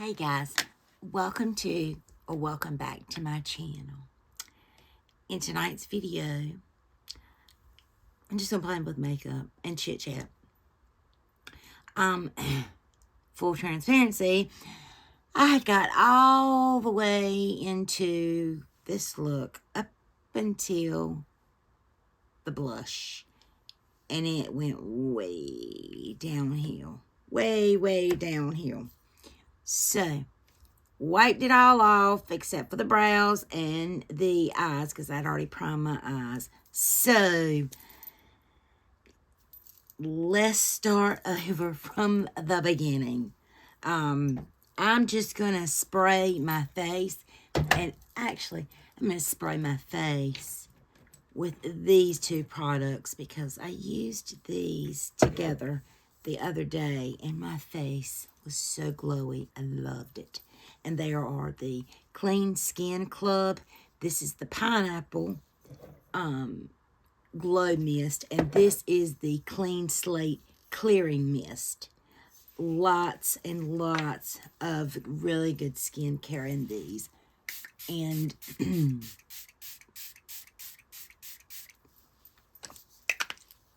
Hey guys, welcome back to my channel. In tonight's video, I'm just gonna play with makeup and chit chat. Full transparency, I had got all the way into this look up until the blush, and it went way downhill, way downhill. So, wiped it all off except for the brows and the eyes because I'd already primed my eyes. So, let's start over from the beginning. I'm just going to spray my face, and actually, I'm going to spray my face with these two products because I used these together the other day and my face was so glowy. I loved it. And there are the Clean Skin Club. This is the Pineapple Glow Mist, and this is the Clean Slate Clearing Mist. Lots and lots of really good skincare in these. And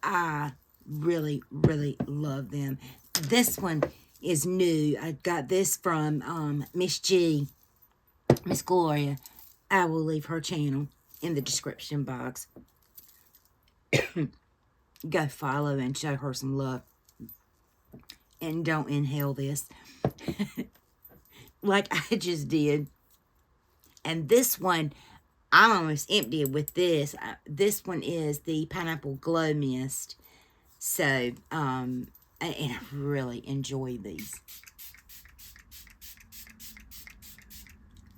I really love them. This one is new. I got this from Miss Gloria. I will leave her channel in the description box. Go follow and show her some love. And don't inhale this like I just did. And this one, I'm almost emptied with this. This one is the Pineapple Glow Mist. So, and I really enjoy these.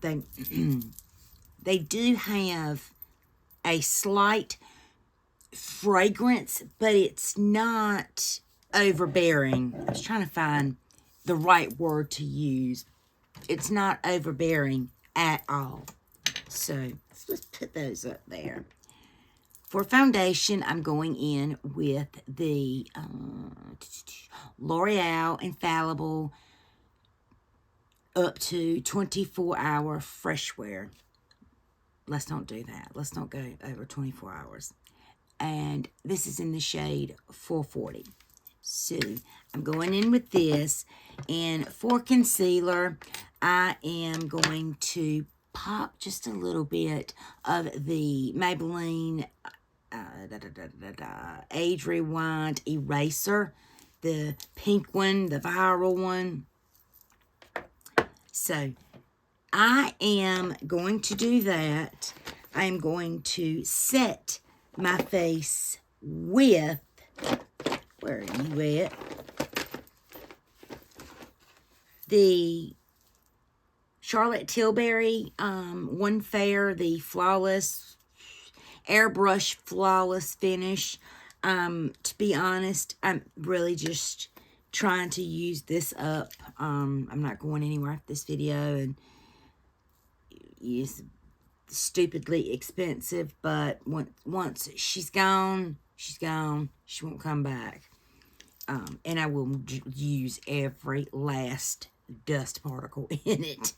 They do have a slight fragrance, but it's not overbearing. I was trying to find the right word to use. It's not overbearing at all. So, let's put those up there. For foundation, I'm going in with the L'Oreal Infallible up to 24-hour FRESHWEAR. Let's not do that. Let's not go over 24 hours. And this is in the shade 440. So, I'm going in with this. And for concealer, I am going to pop just a little bit of the Maybelline Age Rewind Eraser, the pink one, the viral one. So, I am going to do that. I am going to set my face with, where are you at? The Charlotte Tilbury One Fair, the Flawless Airbrush Flawless Finish. To be honest, I'm really just trying to use this up. I'm not going anywhere after this video, and it's stupidly expensive, but once she's gone, she's gone. She won't come back. And I will use every last dust particle in it.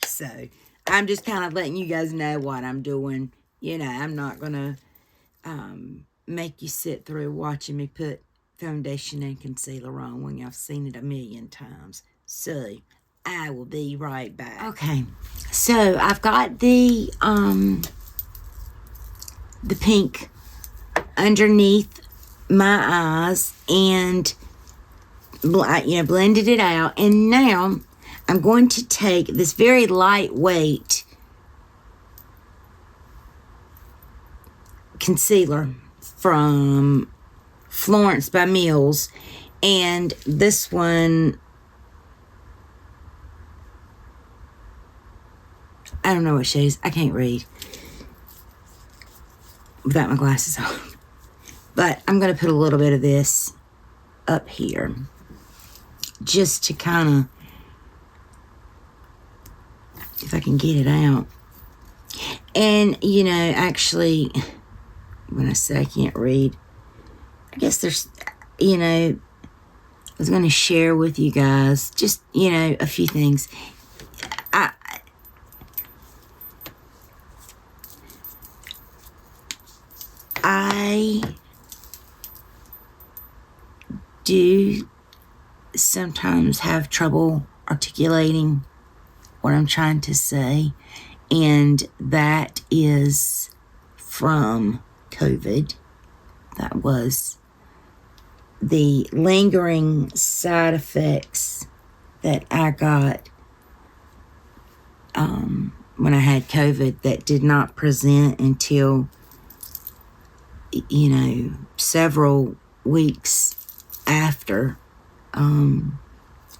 So, I'm just kind of letting you guys know what I'm doing. You know, I'm not going to make you sit through watching me put foundation and concealer on when y'all seen it a million times. So, I will be right back. Okay, so I've got the pink underneath my eyes and, blended it out. And now I'm going to take this very lightweight concealer from Florence by Mills, and this one, I don't know what shades. I can't read without my glasses on. But I'm going to put a little bit of this up here just to kind of, if I can get it out. And, actually, when I say I can't read, I guess there's, was going to share with you guys just, you know, a few things. I do sometimes have trouble articulating what I'm trying to say, and that is from COVID. That was the lingering side effects that I got when I had COVID that did not present until, you know, several weeks after.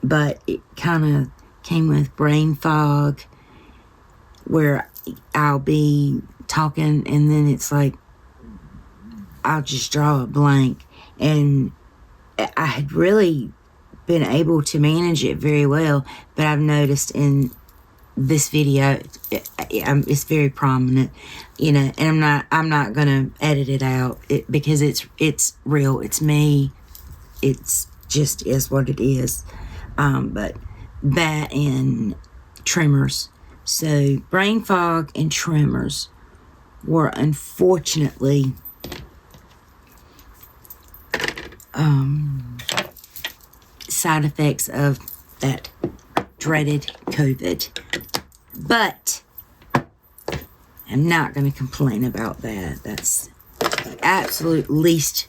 But it kind of came with brain fog, where I'll be talking and then it's like I'll just draw a blank. And I had really been able to manage it very well, but I've noticed in this video it's very prominent, you know, and I'm not gonna edit it out because it's real, it's me, it's just is what it is. But that and tremors. So brain fog and tremors were unfortunately side effects of that dreaded COVID. But I'm not going to complain about that. That's the absolute least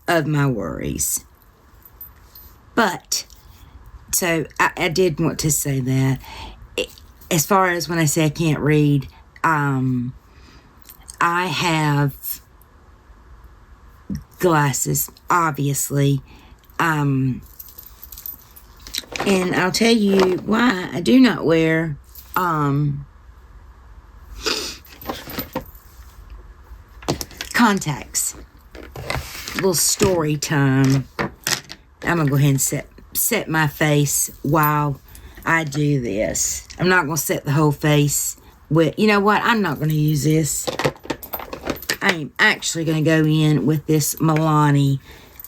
of my worries. But, so I did want to say that. As far as when I say I can't read, I have glasses, obviously. And I'll tell you why I do not wear contacts. Little story time. I'm gonna go ahead and set my face while I do this. I'm not gonna set the whole face with, you know what, I'm not gonna use this. I'm actually gonna go in with this Milani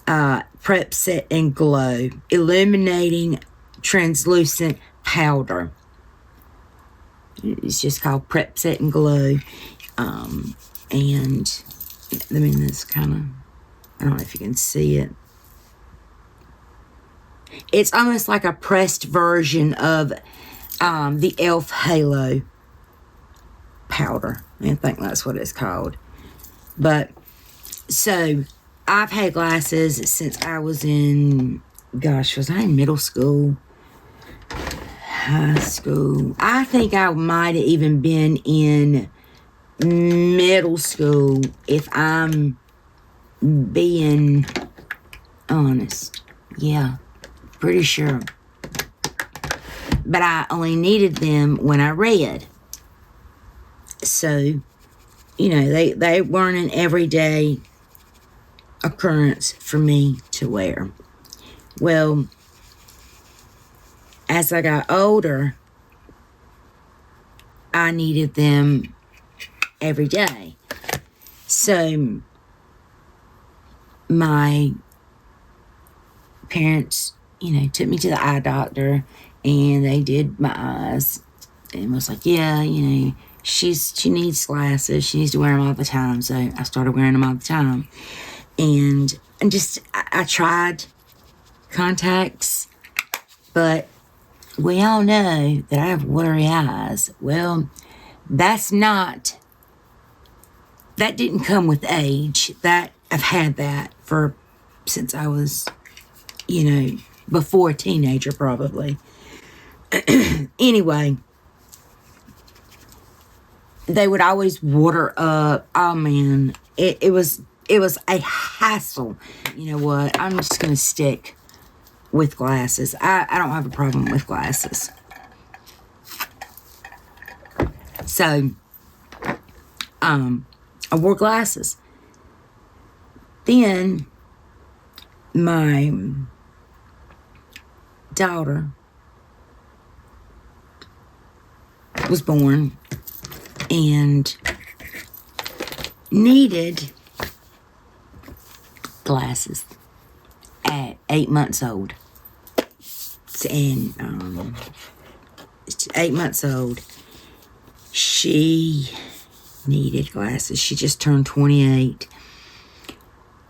Prep Set and Glow Illuminating Translucent Powder. It's just called Prep Set and Glow. And I mean, this kind of, I don't know if you can see it. It's almost like a pressed version of the e.l.f. Halo powder. I think that's what it's called. But, so, I've had glasses since I was in, gosh, was I in middle school? High school. I think I might have even been in middle school, if I'm being honest. Yeah, pretty sure. But I only needed them when I read. So, you know, they weren't an everyday occurrence for me to wear. Well, as I got older, I needed them every day. So, my parents, you know, took me to the eye doctor, and they did my eyes, and was like, yeah, you know, she needs glasses. She needs to wear them all the time. So I started wearing them all the time. And just, I tried contacts, but we all know that I have watery eyes. Well, that didn't come with age. That I've had that since I was, you know, before a teenager probably. Anyway, they would always water up. Oh man, it was a hassle. You know what? I'm just gonna stick with glasses. I don't have a problem with glasses. So, I wore glasses. Then my daughter was born and needed glasses at 8 months old. And 8 months old. She needed glasses. She just turned 28.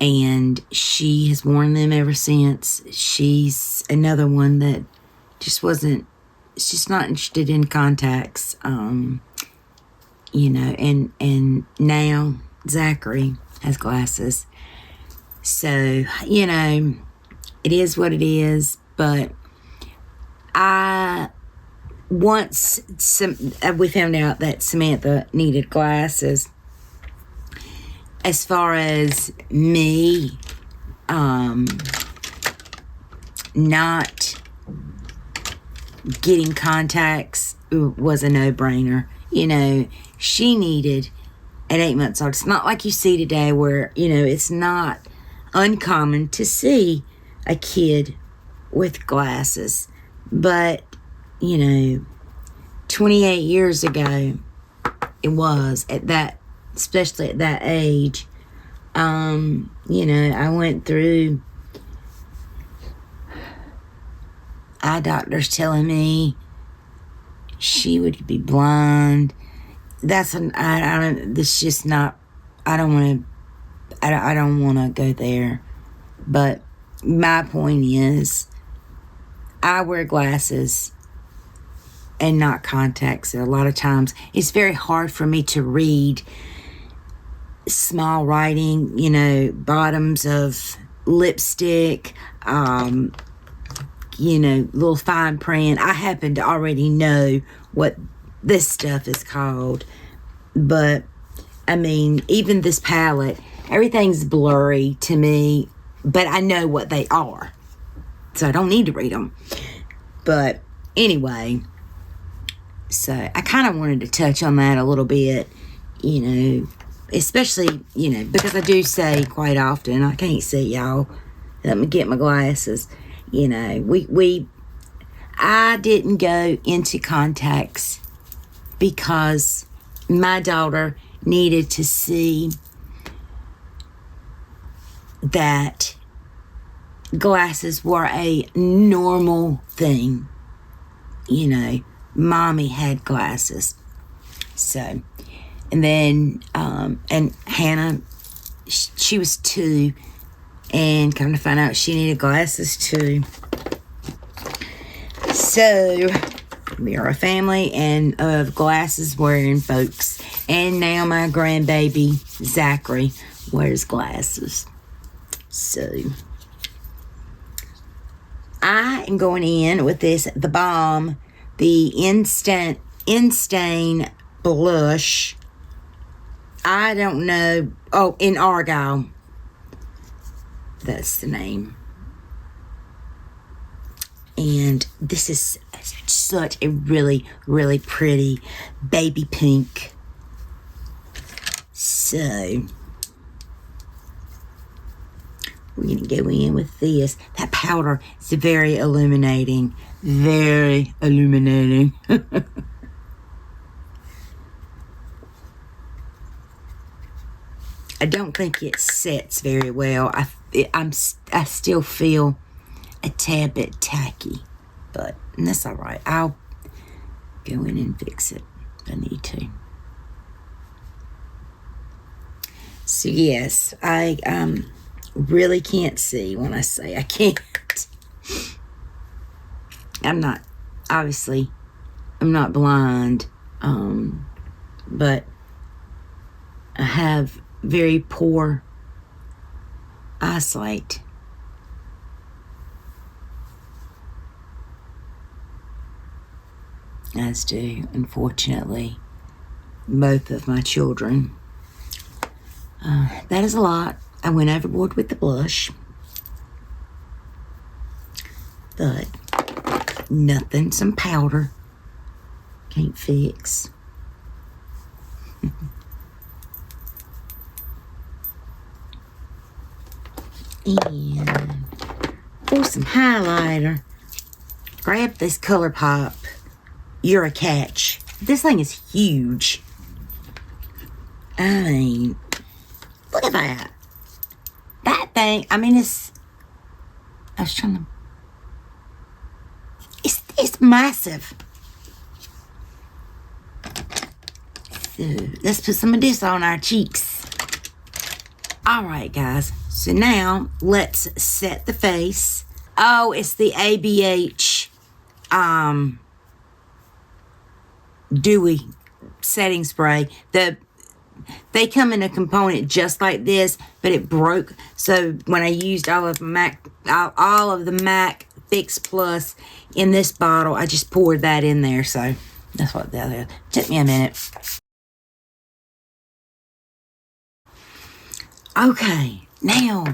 And she has worn them ever since. She's another one that just wasn't, she's not interested in contacts. You know, and now Zachary has glasses. So, you know, it is what it is. But once we found out that Samantha needed glasses, as far as me not getting contacts was a no-brainer. You know, she needed at 8 months old. It's not like you see today where, you know, it's not uncommon to see a kid with glasses. But, you know, 28 years ago, it was at that, especially at that age. You know, I went through eye doctors telling me she would be blind. That's it's just not, I don't want to go there. But my point is, I wear glasses and not contacts. A lot of times it's very hard for me to read small writing, you know, bottoms of lipstick, you know, little fine print. I happen to already know what this stuff is called. But, I mean, even this palette, everything's blurry to me, but I know what they are. So I don't need to read them. But, anyway, so I kind of wanted to touch on that a little bit, you know, especially, you know, because I do say quite often, I can't see y'all. Let me get my glasses. You know, I didn't go into contacts because my daughter needed to see that glasses were a normal thing. You know, mommy had glasses. So, and then, and Hannah, she was 2, and come to find out she needed glasses too. So, we are a family and of glasses wearing folks. And now my grandbaby, Zachary, wears glasses. So, I am going in with this, the BALM, the Instain blush. I don't know. Oh, in Arygyle. That's the name. And this is such a really, really pretty baby pink. So, we're going to go in with this. That powder is very illuminating. Very illuminating. I don't think it sets very well. I still feel a tad bit tacky, but that's all right. I'll go in and fix it if I need to. So yes, I really can't see when I say I can't. I'm not blind, but I have very poor eyesight. As do, unfortunately, both of my children. That is a lot. I went overboard with the blush. But nothing, some powder can't fix. And for some highlighter, grab this ColourPop. You're a catch. This thing is huge. I mean, look at that. That thing, I mean, it's, I was trying to... It's massive. So let's put some of this on our cheeks. Alright, guys. So now, let's set the face. Oh, it's the ABH Dewy setting spray. They come in a component just like this, but it broke. So when I used all of the MAC Fix Plus in this bottle, I just poured that in there. So that's what that is. Took me a minute. Okay, now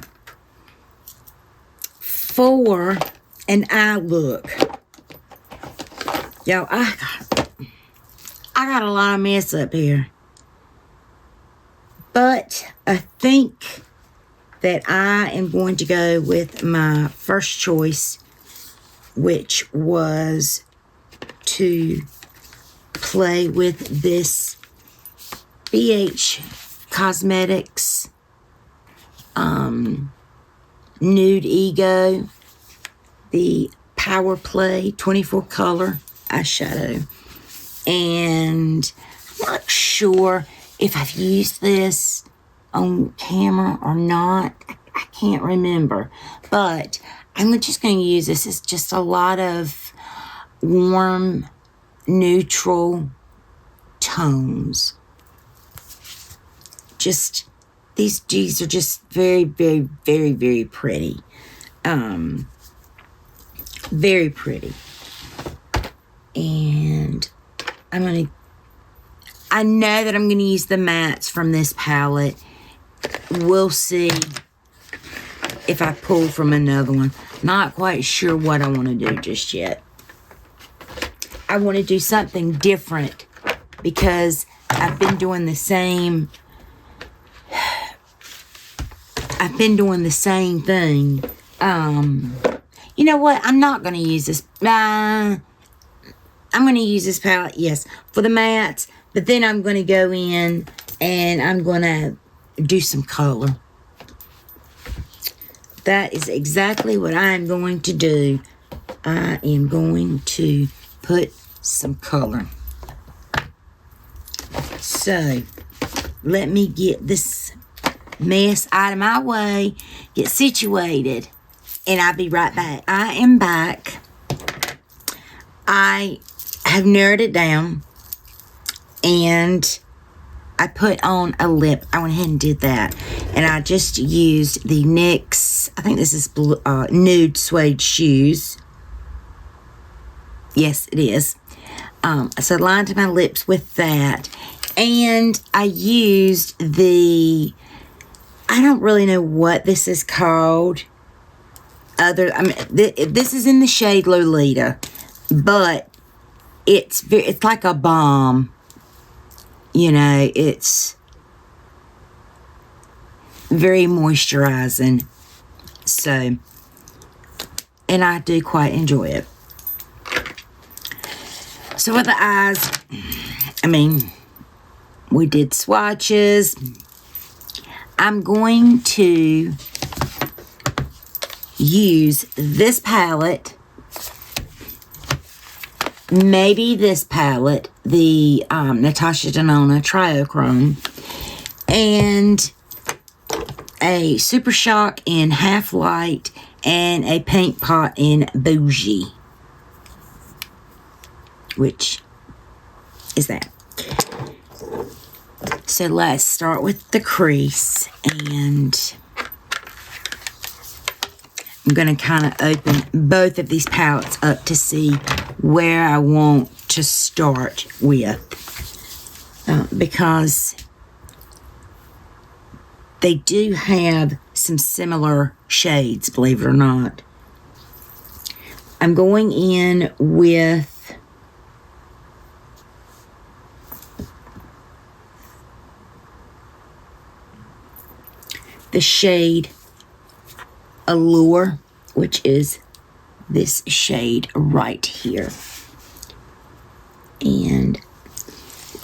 for an eye look. Yo, I got a lot of mess up here. But I think that I am going to go with my first choice, which was to play with this BH Cosmetics Nude Ego, the Power Play 24 color eyeshadow. And I'm not sure if I've used this on camera or not. I can't remember. But I'm just going to use this. It's just a lot of warm, neutral tones. Just, these are just very, very, very, very pretty. Very pretty. And I know that I'm going to use the mattes from this palette. We'll see if I pull from another one. Not quite sure what I want to do just yet. I want to do something different because I've been doing the same. I've been doing the same thing. You know what? I'm not going to use this. I'm going to use this palette, yes, for the mattes. But then I'm going to go in and I'm going to do some color. That is exactly what I'm going to do. I am going to put some color. So, let me get this mess out of my way, get situated, and I'll be right back. I am back. I have narrowed it down, and I put on a lip. I went ahead and did that, and I just used the NYX, I think this is nude suede shoes. Yes, it is. So I lined my lips with that, and I used the, I don't really know what this is called. This is in the shade Lolita, but it's like a balm. You know, it's very moisturizing. So, and I do quite enjoy it. So with the eyes, I mean, we did swatches. I'm going to use this palette, maybe this palette, the Natasha Denona Triochrome, and a Super Shock in Half Light, and a Paint Pot in Bougie, which is that. So let's start with the crease, and I'm going to kind of open both of these palettes up to see where I want to start with, because they do have some similar shades, believe it or not. I'm going in with the shade Allure, which is this shade right here. And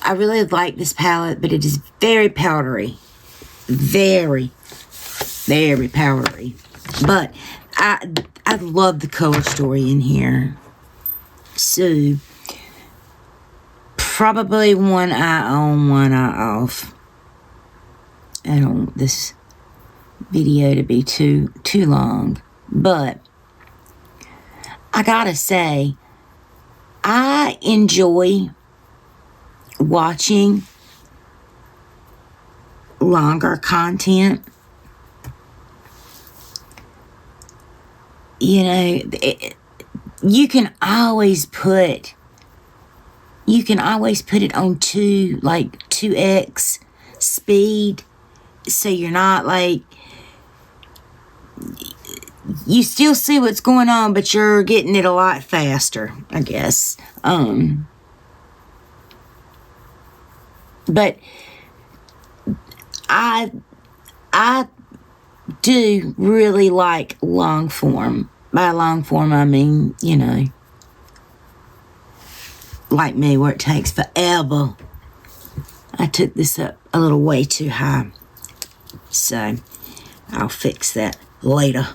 I really like this palette, but it is very powdery. Very, very powdery. But I love the color story in here. So, probably one eye on, one eye off. I don't want this video to be too long, but I gotta say, I enjoy watching longer content. You know, you can always put it on 2x speed, so you're not like, you still see what's going on, but you're getting it a lot faster, I guess. But I do really like long form. By long form, I mean, you know, like me, where it takes forever. I took this up a little way too high, so I'll fix that later.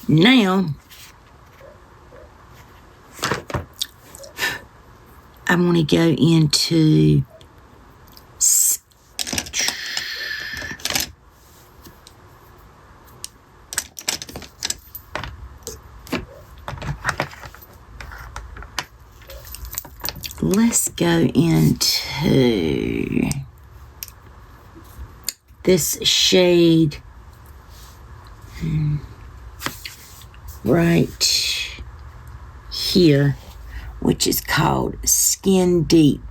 Now, I want to go into let's go into this shade right here, which is called Skin Deep.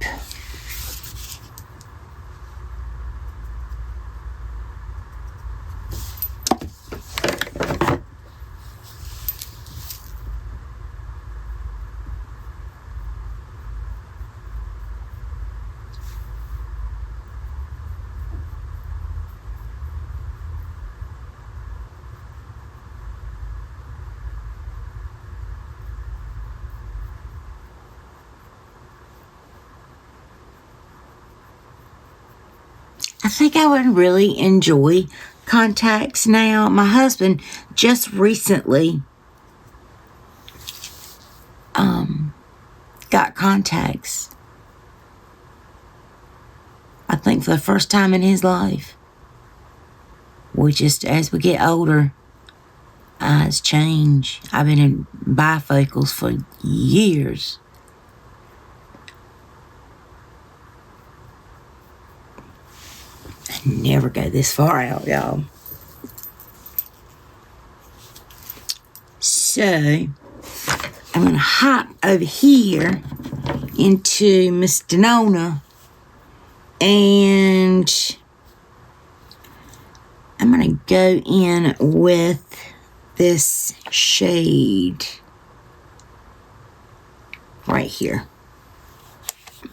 I think I would really enjoy contacts now. My husband just recently got contacts. I think for the first time in his life. We just, as we get older, eyes change. I've been in bifocals for years. I never go this far out, y'all. So, I'm going to hop over here into Miss Denona, and I'm going to go in with this shade right here,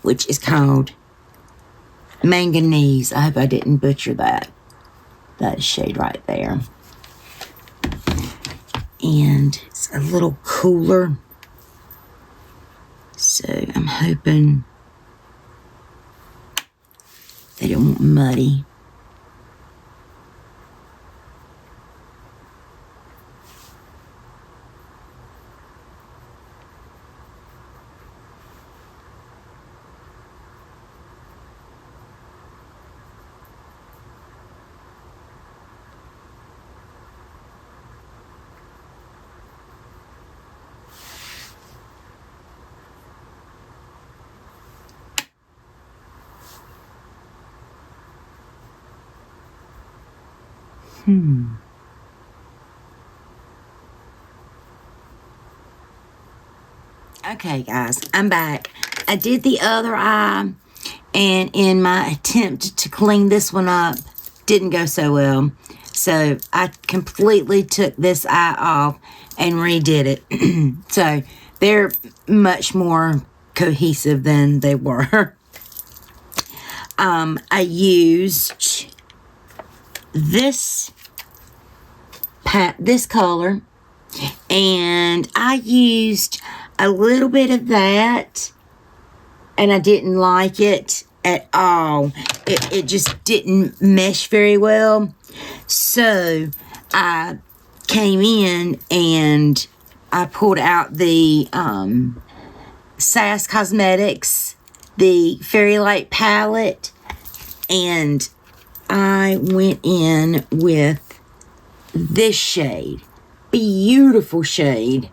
which is called Manganese. I hope I didn't butcher that. That shade right there. And it's a little cooler, so I'm hoping they don't want muddy. Okay, guys, I'm back. I did the other eye, and in my attempt to clean this one up, didn't go so well. So I completely took this eye off and redid it. So they're much more cohesive than they were. I used this color, and I used a little bit of that, and I didn't like it at all. It just didn't mesh very well. So I came in and I pulled out the SAS Cosmetics, the Fairy Light palette, and I went in with this shade. Beautiful shade.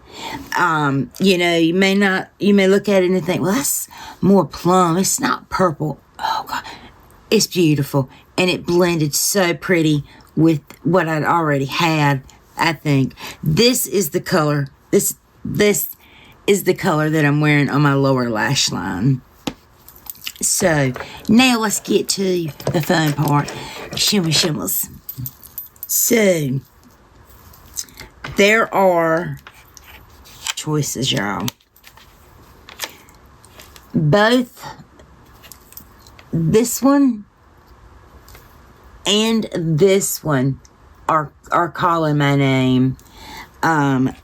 You know, you may look at it and think, well, that's more plum. It's not purple. Oh God, it's beautiful. And it blended so pretty with what I'd already had, I think. This is the color. This is the color that I'm wearing on my lower lash line. So, now let's get to the fun part. Shimmy shimmels. So, there are choices, y'all. Both this one and this one are calling my name. But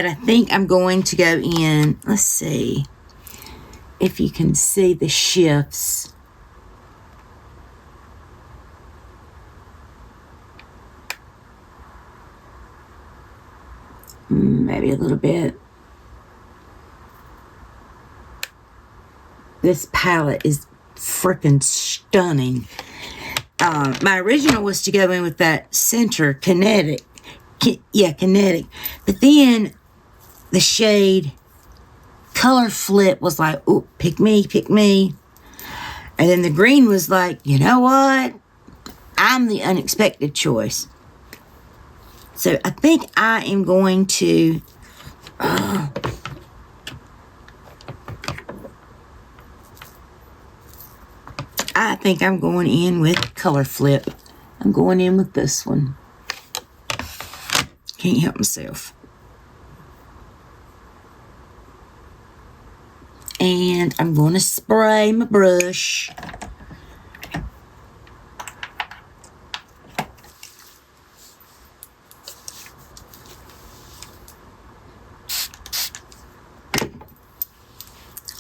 I think I'm going to go in. Let's see if you can see the shifts. Maybe a little bit. This palette is freaking stunning. My original was to go in with that center kinetic. Kinetic. But then the shade color flip was like, oh, pick me, pick me. And then the green was like, you know what? I'm the unexpected choice. So I think I am going to I think I'm going in with color flip. I'm going in with this one. Can't help myself. And I'm going to spray my brush.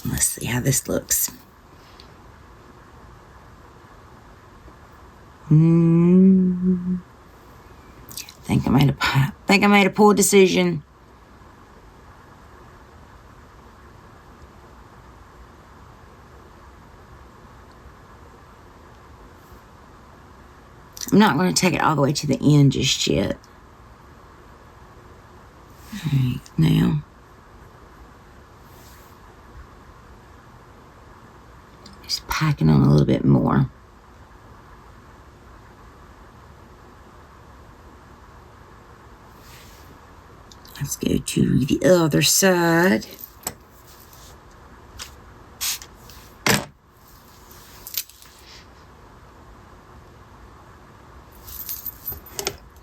Let's see how this looks. Think I made a poor decision. I'm not going to take it all the way to the end just yet. All right, now. Just packing on a little bit more. Let's go to the other side.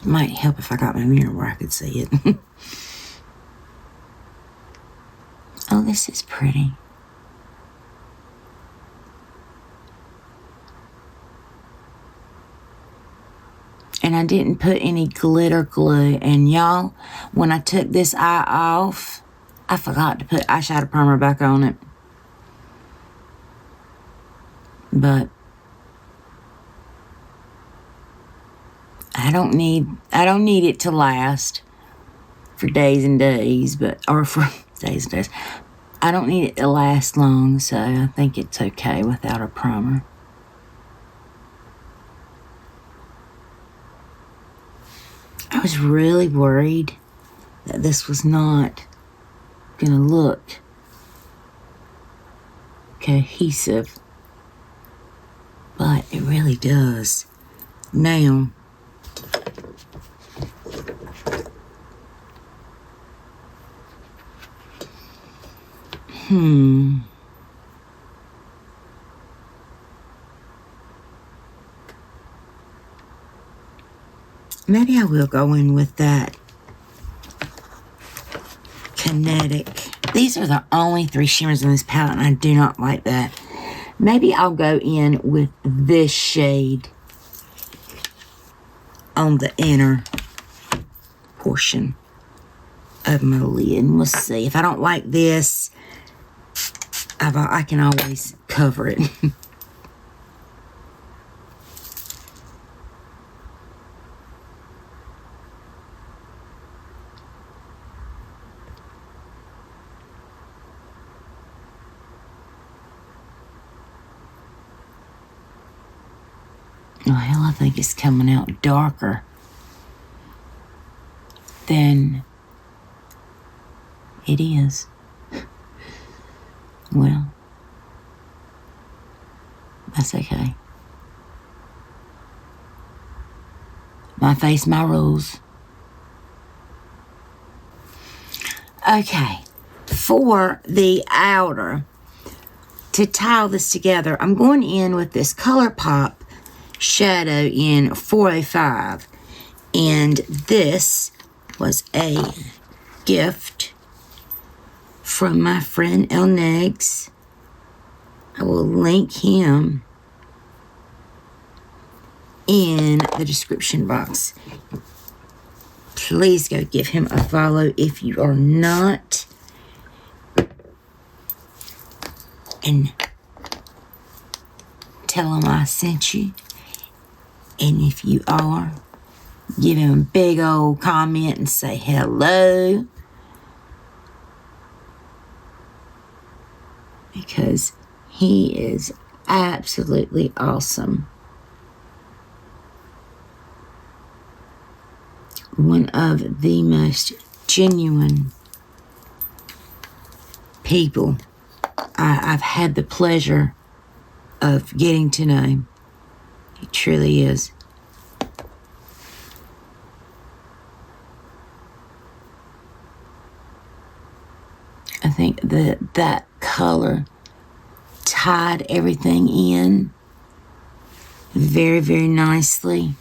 Might help if I got my mirror where I could see it. Oh, this is pretty. And I didn't put any glitter glue. And y'all, when I took this eye off, I forgot to put eyeshadow primer back on it. But I don't need it to last for days and days, or for days and days. I don't need it to last long, so I think it's okay without a primer. I was really worried that this was not gonna look cohesive, but it really does. Now, maybe I will go in with that kinetic. These are the only 3 shimmers in this palette, and I do not like that. Maybe I'll go in with this shade on the inner portion of my lid. And we'll see. If I don't like this, I can always cover it. Oh, hell, I think it's coming out darker than it is. Well, that's okay. My face, my rules. Okay, for the outer, to tie this together, I'm going in with this ColourPop shadow in 405. And this was a gift from my friend LNEGZ. I will link him in the description box. Please go give him a follow if you are not. And tell him I sent you. And if you are, give him a big old comment and say hello. Because he is absolutely awesome. One of the most genuine people I've had the pleasure of getting to know. He truly is. I think that color tied everything in very, very nicely.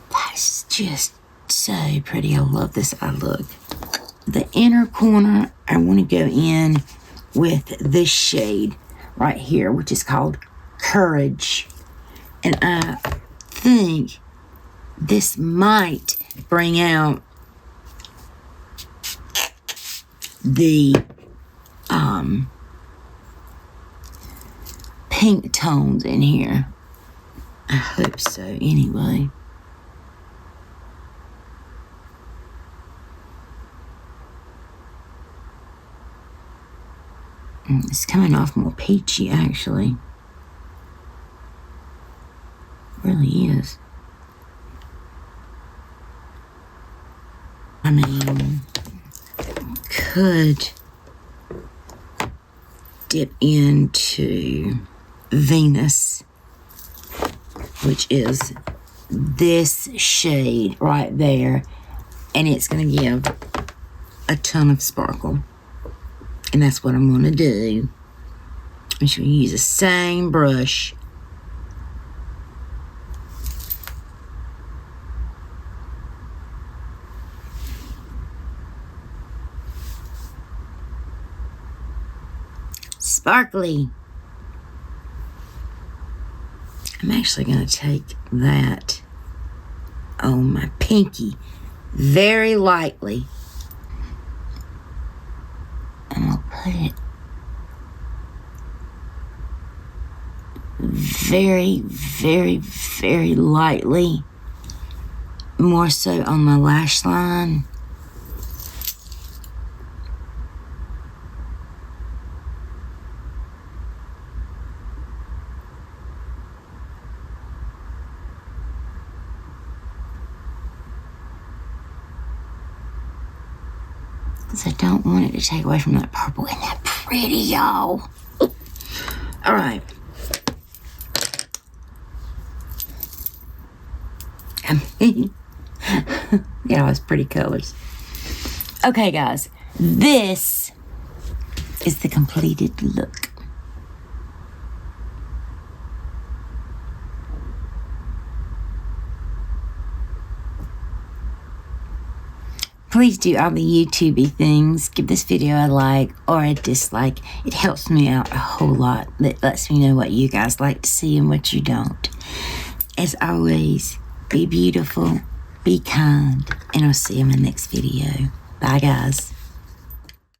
That's just so pretty. I love this eye look. The inner corner, I want to go in with this shade right here, which is called Courage. And I think this might bring out the pink tones in here. I hope so, anyway. It's coming off more peachy, actually. It really is. I mean, could dip into Venus, which is this shade right there, and it's going to give a ton of sparkle. And that's what I'm going to do. I'm just going to use the same brush. Sparkly. I'm actually going to take that on my pinky very lightly. And I'll put it very, very, very lightly, more so on my lash line. Because I don't want it to take away from that purple. Isn't that pretty, y'all? All right. Yeah, it's pretty colors. Okay, guys. This is the completed look. Please do all the YouTubey things. Give this video a like or a dislike. It helps me out a whole lot. It lets me know what you guys like to see and what you don't. As always, be beautiful, be kind, and I'll see you in my next video. Bye, guys.